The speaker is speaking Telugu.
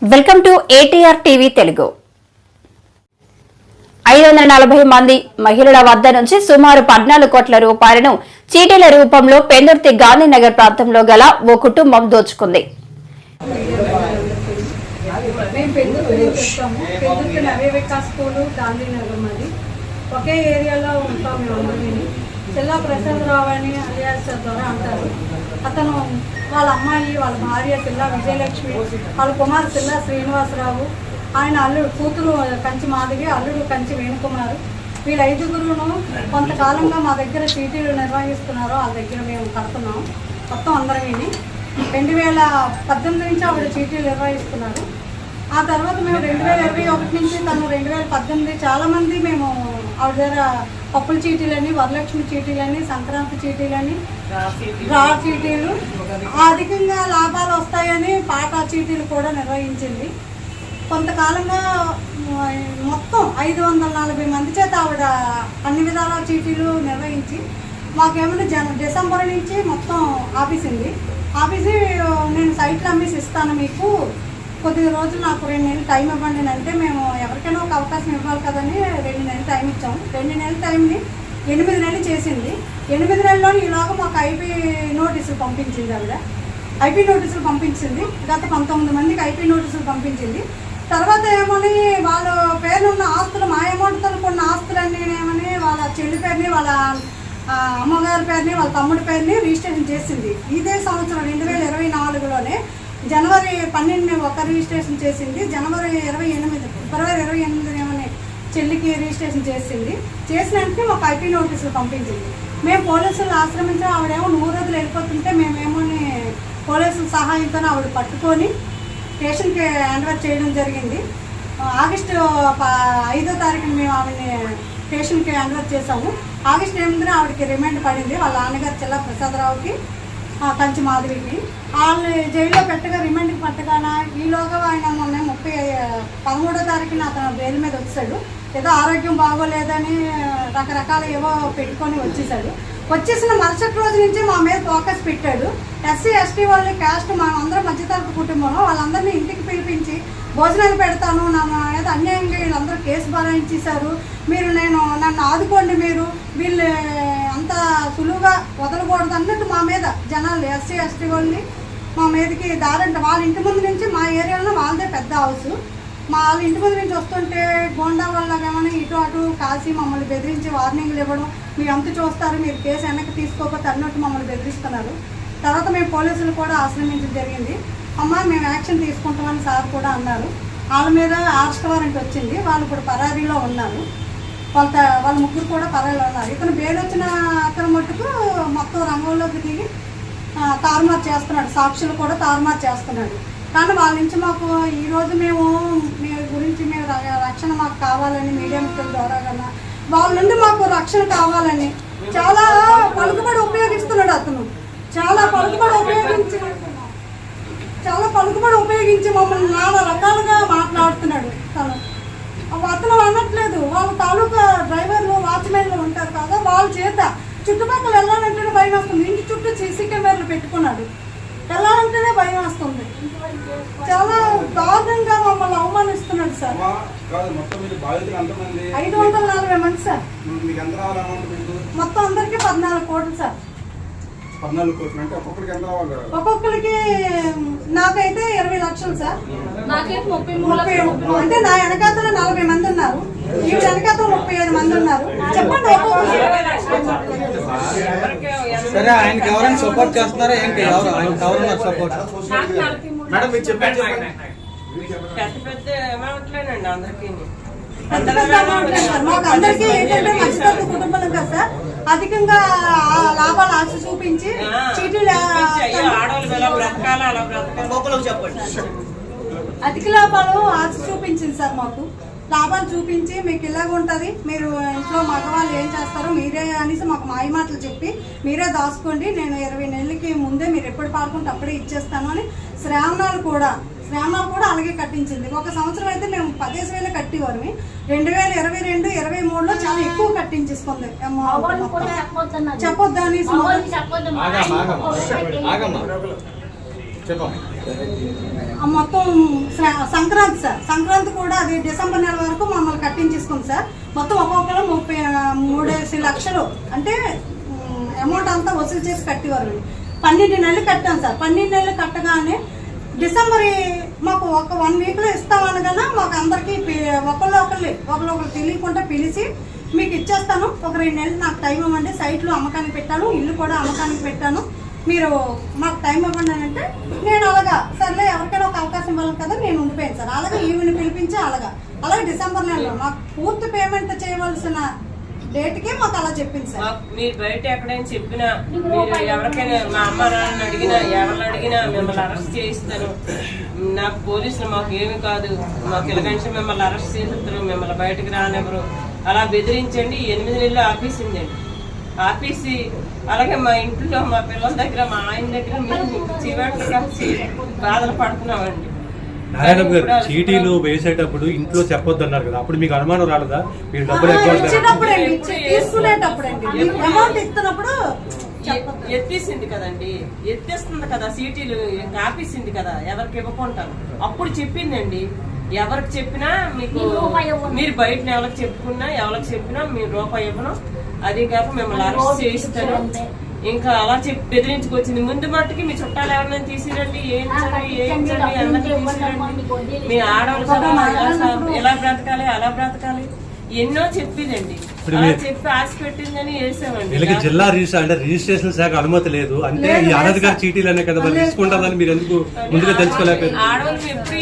Welcome to ATR TV Telugu. 540 మంది మహిళల వద్ద నుంచి సుమారు 14 కోట్ల రూపాయలను చీటీల రూపంలో పెందుర్తి గాంధీనగర్ ప్రాంతంలో గల ఓ కుటుంబం దోచుకుంది. ఒకే ఏరియాలో ఉంటాం మేము. చెల్లా ప్రసాదరావు అని అలియాస్ ద్వారా అంటారు. అతను వాళ్ళ అమ్మాయి, వాళ్ళ భార్య పిల్ల విజయలక్ష్మి, వాళ్ళ కుమారు పిల్ల శ్రీనివాసరావు, ఆయన అల్లుడు కూతురు కంచి మాధవి, అల్లుడు కంచి వేణుకుమారు. వీళ్ళ 5గురును కొంతకాలంగా మా దగ్గర చీటీలు నిర్వహిస్తున్నారు. వాళ్ళ దగ్గర మేము కడుతున్నాం. మొత్తం అందరం 2018 నుంచి ఆవిడ చీటీలు నిర్వహిస్తున్నారు. ఆ తర్వాత మేము 2021 నుంచి తను 2018 చాలామంది మేము ఆవిడ దగ్గర పప్పుల చీటీలని, వరలక్ష్మి చీటీలని, సంక్రాంతి చీటీలని, డ్రా చీటీలు, అధికంగా లాభాలు వస్తాయని పాటా చీటీలు కూడా నిర్వహించింది. కొంతకాలంగా మొత్తం 540 మంది చేత ఆవిడ అన్ని విధాల చీటీలు నిర్వహించి మాకేమైనా డిసెంబర్ నుంచి మొత్తం ఆపేసింది. నేను సైట్లు అమ్మేసి ఇస్తాను, మీకు కొద్ది రోజులు నాకు 2 నెలలు టైం ఇవ్వండి అంటే మేము ఎవరికైనా ఒక అవకాశం ఇవ్వాలి కదని 2 నెలలు టైం ఇచ్చాము. 2 నెలల టైంని 8 నెలలు చేసింది. 8 నెలల్లో ఈలోగా మాకు ఐపీ నోటీసులు పంపించింది. ఆవిడ ఐపీ నోటీసులు పంపించింది. గత 19 మందికి ఐపీ నోటీసులు పంపించింది. తర్వాత ఏమని వాళ్ళ పేరున ఉన్న ఆస్తులు, మా అమౌంట్తో కొన్న ఆస్తులన్నీ ఏమని వాళ్ళ చెల్లి పేరుని, వాళ్ళ అమ్మగారి పేరుని, వాళ్ళ తమ్ముడి పేరుని రిజిస్ట్రేషన్ చేసింది. ఇదే సంవత్సరం 2024లోనే జనవరి 12 ఒక రిజిస్ట్రేషన్ చేసింది. జనవరి 28 ఫిబ్రవరి 28 ఏమని చెల్లికి రిజిస్ట్రేషన్ చేసింది. చేసిన వెంటనే మాకు ఐపీ నోటీసులు పంపించింది. మేము పోలీసులు ఆశ్రమించి ఆవిడేమో 100 రోజులు వెళ్ళిపోతుంటే మేమేమోని పోలీసుల సహాయంతో ఆవిడ పట్టుకొని స్టేషన్కి హ్యాండ్ఓవర్ చేయడం జరిగింది. ఆగస్టు 5వ తారీఖున మేము ఆవిడని స్టేషన్కి హ్యాండ్ఓవర్ చేసాము. ఆగస్టు 8న ఆవిడకి రిమాండ్ పడింది. వాళ్ళ నాన్నగారు చెల్లా ప్రసాదరావుకి, కంచి మాధవికి. వాళ్ళని జైల్లో పెట్టగా రిమాండ్కి పట్టగాన ఈలోగా ఆయన మొన్న 13వ తారీఖున అతను బెయిల్ మీద వచ్చాడు. ఏదో ఆరోగ్యం బాగోలేదని రకరకాల ఏవో పెట్టుకొని వచ్చేసిన మరుసటి రోజు నుంచి మా మీద ఫోకస్ పెట్టాడు. ఎస్సీ ఎస్టీ వాళ్ళని క్యాస్ట్ అందరం మధ్యతరగతి కుటుంబంలో వాళ్ళందరినీ ఇంటికి పిలిపించి భోజనాలు పెడతాను, నా మీద అన్యాయంగా వీళ్ళందరూ కేసు బనాయించేశారు, మీరు నన్ను ఆదుకోండి, మీరు వీళ్ళు అంత సులువుగా వదలకూడదు అన్నట్టు మా మీద జనాలు ఎస్సీ ఎస్టీ వాళ్ళని మా మీదకి దారంట. వాళ్ళ ఇంటి ముందు నుంచి మా ఏరియాలో వాళ్ళదే పెద్ద హౌస్, వాళ్ళ ఇంటి ముందు నుంచి వస్తుంటే గోండా వాళ్ళకేమైనా ఇటు అటు కాసి మమ్మల్ని బెదిరించి వార్నింగ్లు ఇవ్వడం, మీరు ఎంత చూస్తారు, మీరు కేసు వెనక్కి తీసుకోకపోతే అన్నట్టు మమ్మల్ని బెదిరిస్తున్నారు. తర్వాత మేము పోలీసులు కూడా ఆశ్రమించడం జరిగింది. అమ్మ మేము యాక్షన్ తీసుకుంటామని సార్ కూడా అన్నారు. వాళ్ళ మీద అరెస్ట్ వారెంట్ వచ్చింది. వాళ్ళు ఇప్పుడు పరారీలో ఉన్నారు. వాళ్ళ ముగ్గురు కూడా పరారీలో ఉన్నారు. ఇతను బెయిల్ వచ్చిన అతను మట్టుకు మొత్తం రంగంలోకి దిగి తారుమారు చేస్తున్నాడు, సాక్షులు కూడా తారుమారు చేస్తున్నాడు. కానీ వాళ్ళ నుంచి మాకు ఈరోజు మీ గురించి మేము రక్షణ మాకు కావాలని మీడియా మిత్రుల ద్వారా కన్నా వాళ్ళ నుండి మాకు రక్షణ కావాలని చాలా పలుకుబడి ఉపయోగిస్తున్నాడు. అతను చాలా పలుకుబడి ఉపయోగించి మమ్మల్ని నానా రకాలుగా మాట్లాడుతున్నాడు. అతను అనట్లేదు, వాళ్ళ తాలూకా డ్రైవర్లు, వాచ్మెన్లు ఉంటారు కదా, వాళ్ళ చేత చుట్టుపక్కల వెళ్ళాలంటేనే భయం వస్తుంది. ఇంటి చుట్టూ సీసీ కెమెరాలు పెట్టుకున్నాడు. వెళ్ళాలంటేనే భయం వస్తుంది. చాలా దారుణంగా మమ్మల్ని అవమానిస్తున్నాడు సార్. 540 మంది సార్. మొత్తం అందరికి 14 కోట్లు సార్. 14 కోట్లు అంటే ఒక్కొక్కరికి నాకైతే 20 లక్షలు సార్. అంటే నా వెనకాతలో 40 మంది ఉన్నారు, ఈ వెనకాతలో 35 మంది ఉన్నారు. చెప్పండి సరే, ఆయనకి ఎవరైనా సపోర్ట్ చేస్తున్నారా ఏంటి? ఎవరున్నారు సపోర్ట్? మేడం మీరు చెప్పండి. మాకు అందరికీ ఏంటంటే మధ్యతరగతి కుటుంబాలు కదా సార్, అధికంగా లాభాలు ఆశ చూపించి చీటీలు అధిక లాభాలు ఆశ చూపించింది సార్. మాకు లాభాలు చూపించి మీకు ఇలాగ ఉంటుంది, మీరు ఇంట్లో మగవాళ్ళు ఏం చేస్తారో మీరే అనేసి మాకు మాయ మాటలు చెప్పి మీరే దాచుకోండి, నేను 20 నెలలకి ముందే మీరు ఎప్పుడు పాడుకుంటే అప్పుడే ఇచ్చేస్తాను అని శ్రావణాలు కూడా అలాగే కట్టించింది. ఒక సంవత్సరం అయితే మేము 15,000 కట్టేవారు. 2022, 23లో చాలా ఎక్కువ కట్టించేసుకుంది. చెప్పొద్దు అనేసి మొత్తం సంక్రాంతి సార్, సంక్రాంతి కూడా అది డిసెంబర్ నెల వరకు మమ్మల్ని కట్టించేసుకుంది సార్. మొత్తం ఒక్కొక్కరు 33 లక్షలు అంటే అమౌంట్ అంతా వసూలు చేసి కట్టేవారు. 12 నెలలు కట్టాం సార్. 12 నెలలు కట్టగానే డిసెంబర్ మాకు ఒక 1 వీక్లో ఇస్తామనగానే మాకు అందరికీ ఒకళ్ళు తెలియకుండా పిలిచి మీకు ఇచ్చేస్తాను, ఒక 2 నెలలు నాకు టైం ఇవ్వండి, సైట్లు అమ్మకానికి పెట్టాను, ఇల్లు కూడా అమ్మకానికి పెట్టాను, మీరు మాకు టైం ఇవ్వండి అని అంటే నేను అలాగా సర్లే ఎవరికైనా ఒక అవకాశం ఇవ్వాలి కదా నేను ఉండిపోయాను సార్. అలాగే ఈవిని పిలిపించి అలాగే డిసెంబర్ నెలలో మాకు పూర్తి పేమెంట్ చేయవలసిన డేట్కే మాకు అలా చెప్పింది సార్. మీరు బయట ఎక్కడైనా చెప్పినా, మీరు ఎవరికైనా మా అమ్మ నాన్నని అడిగినా, ఎవరిని అడిగినా మిమ్మల్ని అరెస్ట్ చేయిస్తాను, నాకు పోలీసులు మాకు ఏమి కాదు, మాకు ఇలాగంటే మిమ్మల్ని అరెస్ట్ చేస్తారు, మిమ్మల్ని బయటకు రానివ్వరు, అలా బెదిరించండి. 8 నెలలు ఆపేసిందండి. ఆపేసి అలాగే మా ఇంట్లో మా పిల్లల దగ్గర, మా ఆయన దగ్గర మేము చివరిగా బాధలు పడుతున్నామండి. నారాయణ గారు, చీటీలు వేసేటప్పుడు ఇంట్లో చెప్పొద్దు అన్నారు కదా, అప్పుడు మీకు అనుమానం రాలేదా? మీరు డబ్బులు ఎత్తేసింది కదండి, ఎత్తేస్తుంది కదా, సీటీలు ఆపేసింది కదా, ఎవరికి ఇవ్వకుంటారు. అప్పుడు చెప్పిందండి, ఎవరికి చెప్పినా మీకు, మీరు బయట ఎవరికి చెప్పుకున్నా, ఎవరికి చెప్పినా మీరు రూపాయి ఇవ్వను, అది కాక మిమ్మల్ని అరెస్ట్ చేయిస్తాను, ఇంకా అలా చెప్పి బెదిరించుకొచ్చింది. ముందు మట్టుకి మీ చుట్టాలు ఎవరైనా తీసిరండి, ఏంటండి అందరికీ తీసిరండి, మీ ఆడవాళ్ళు ఎలా బ్రతకాలి అలా బ్రతకాలి ఎన్నో చెప్పిందండి. అలా చెప్పి ఆశ పెట్టిందని వేసామండి. వీళ్ళకి జిల్లా రిజిస్ట్రేషన్ శాఖ అనుమతి లేదు అంటే ఈ అనధికార చీటీలు అనే కదా మరి తీసుకుంటారని మీరు ఎందుకు ముందుగా తెలుసుకోలేకపోయారు? ఆడవాళ్ళు ఎప్పుడు